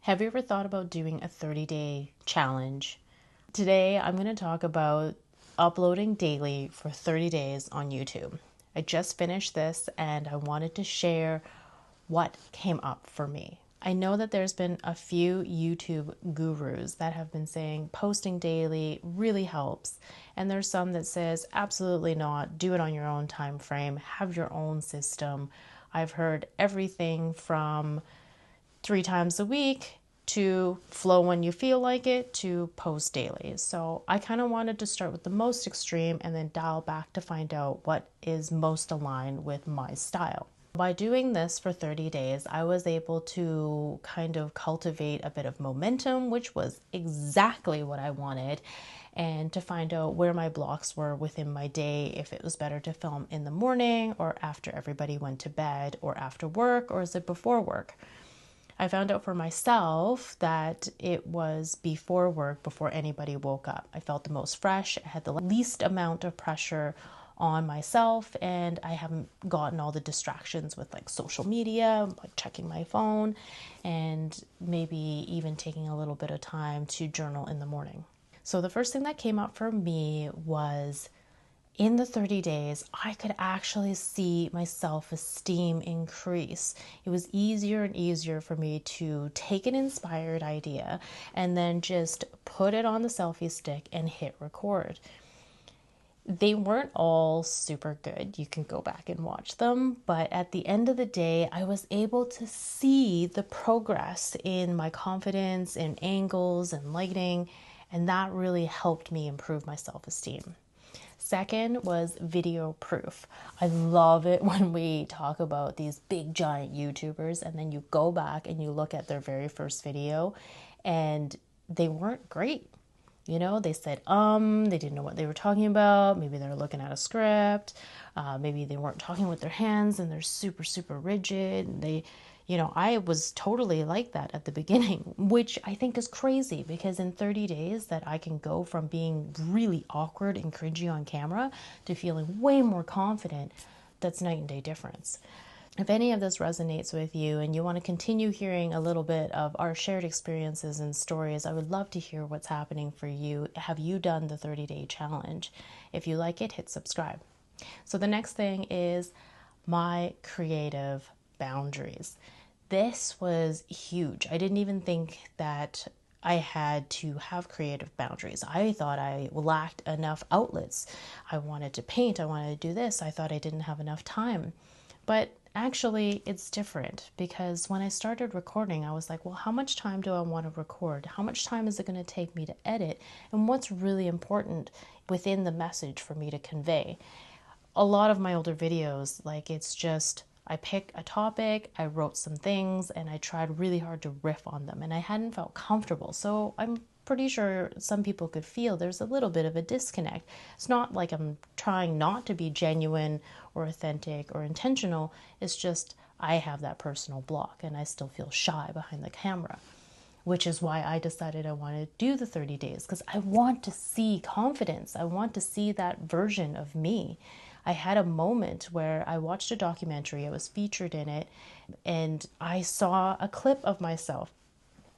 Have you ever thought about doing a 30-day challenge? Today, I'm going to talk about uploading daily for 30 days on YouTube. I just finished this and I wanted to share what came up for me. I know that there's been a few YouTube gurus that have been saying posting daily really helps. And there's some that says absolutely not, do it on your own time frame, have your own system. I've heard everything from 3 times a week to flow when you feel like it to post daily. So I kind of wanted to start with the most extreme and then dial back to find out what is most aligned with my style. By doing this for 30 days, I was able to kind of cultivate a bit of momentum, which was exactly what I wanted, and to find out where my blocks were within my day, if it was better to film in the morning or after everybody went to bed or after work, or is it before work? I found out for myself that it was before work, before anybody woke up. I felt the most fresh, I had the least amount of pressure on myself, and I haven't gotten all the distractions with like social media, like checking my phone, and maybe even taking a little bit of time to journal in the morning. So the first thing that came up for me was in the 30 days, I could actually see my self-esteem increase. It was easier and easier for me to take an inspired idea and then just put it on the selfie stick and hit record. They weren't all super good. You can go back and watch them. But at the end of the day, I was able to see the progress in my confidence and angles and lighting. And that really helped me improve my self-esteem. Second was video proof. I love it when we talk about these big giant YouTubers and then you go back and you look at their very first video and they weren't great. You know, they said, they didn't know what they were talking about. Maybe they were looking at a script. Maybe they weren't talking with their hands and they're super, super rigid. I was totally like that at the beginning, which I think is crazy because in 30 days that I can go from being really awkward and cringy on camera to feeling way more confident. That's night and day difference. If any of this resonates with you and you want to continue hearing a little bit of our shared experiences and stories, I would love to hear what's happening for you. Have you done the 30-day challenge? If you like it, hit subscribe. So the next thing is my creative boundaries. This was huge. I didn't even think that I had to have creative boundaries. I thought I lacked enough outlets. I wanted to paint. I wanted to do this. I thought I didn't have enough time. But actually, it's different because when I started recording, I was like, well, how much time do I want to record? How much time is it going to take me to edit? And what's really important within the message for me to convey? A lot of my older videos, like it's just, I pick a topic, I wrote some things, and I tried really hard to riff on them, and I hadn't felt comfortable. So I'm pretty sure some people could feel there's a little bit of a disconnect. It's not like I'm trying not to be genuine or authentic or intentional. It's just I have that personal block and I still feel shy behind the camera, which is why I decided I wanted to do the 30 days because I want to see confidence. I want to see that version of me. I had a moment where I watched a documentary, I was featured in it, and I saw a clip of myself.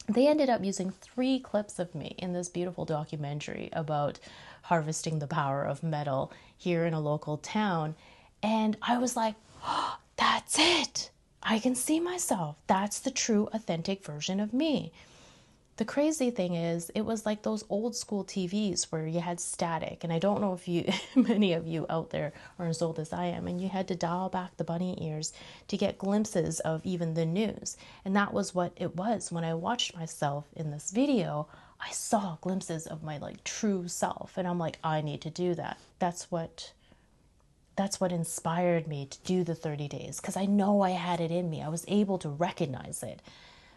They ended up using 3 clips of me in this beautiful documentary about harvesting the power of metal here in a local town. And I was like, oh, that's it. I can see myself. That's the true, authentic version of me. The crazy thing is, it was like those old school TVs where you had static. And I don't know if you, many of you out there are as old as I am, and you had to dial back the bunny ears to get glimpses of even the news. And that was what it was. When I watched myself in this video, I saw glimpses of my like true self. And I'm like, I need to do that. That's what inspired me to do the 30 days because I know I had it in me. I was able to recognize it.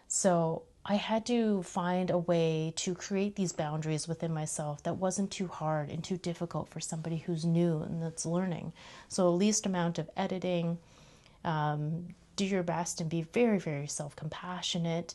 So I had to find a way to create these boundaries within myself that wasn't too hard and too difficult for somebody who's new and that's learning. So least amount of editing, do your best and be very, very self-compassionate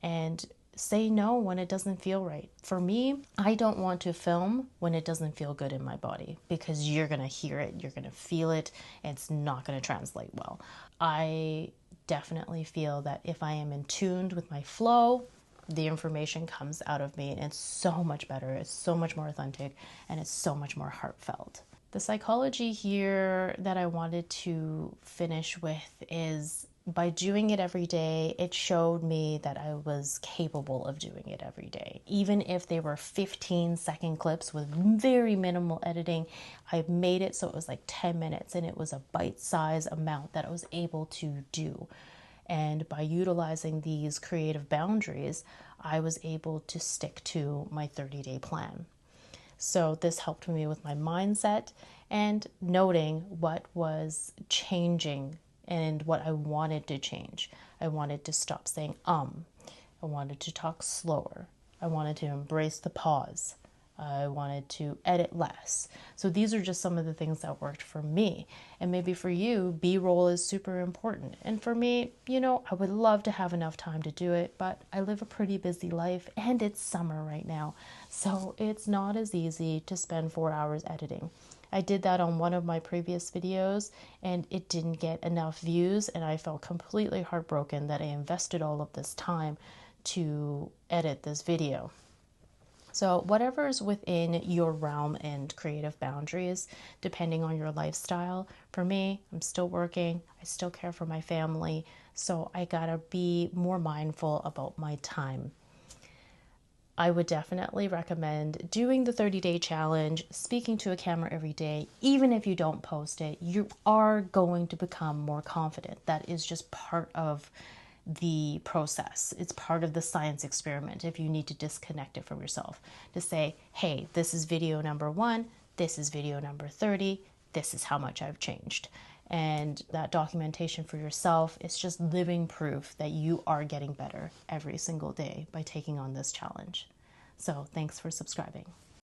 and say no when it doesn't feel right. For me, I don't want to film when it doesn't feel good in my body because you're going to hear it, you're going to feel it, and it's not going to translate well. I definitely feel that if I am in tune with my flow, the information comes out of me, and it's so much better, it's so much more authentic, and it's so much more heartfelt. The psychology here that I wanted to finish with is, by doing it every day, it showed me that I was capable of doing it every day. Even if they were 15-second clips with very minimal editing, I made it so it was like 10 minutes, and it was a bite-sized amount that I was able to do. And by utilizing these creative boundaries, I was able to stick to my 30-day plan. So this helped me with my mindset and noting what was changing and what I wanted to change. I wanted to stop saying I wanted to talk slower. I wanted to embrace the pause. I wanted to edit less. So these are just some of the things that worked for me. And maybe for you, B-roll is super important. And for me, I would love to have enough time to do it, but I live a pretty busy life and it's summer right now. So it's not as easy to spend 4 hours editing. I did that on one of my previous videos and it didn't get enough views, and I felt completely heartbroken that I invested all of this time to edit this video. So whatever is within your realm and creative boundaries, depending on your lifestyle. For me, I'm still working. I still care for my family. So I gotta be more mindful about my time. I would definitely recommend doing the 30-day challenge, speaking to a camera every day. Even if you don't post it, you are going to become more confident. That is just part of the process. It's part of the science experiment if you need to disconnect it from yourself. To say, hey, this is video number 1, this is video number 30, this is how much I've changed. And that documentation for yourself is just living proof that you are getting better every single day by taking on this challenge. So thanks for subscribing.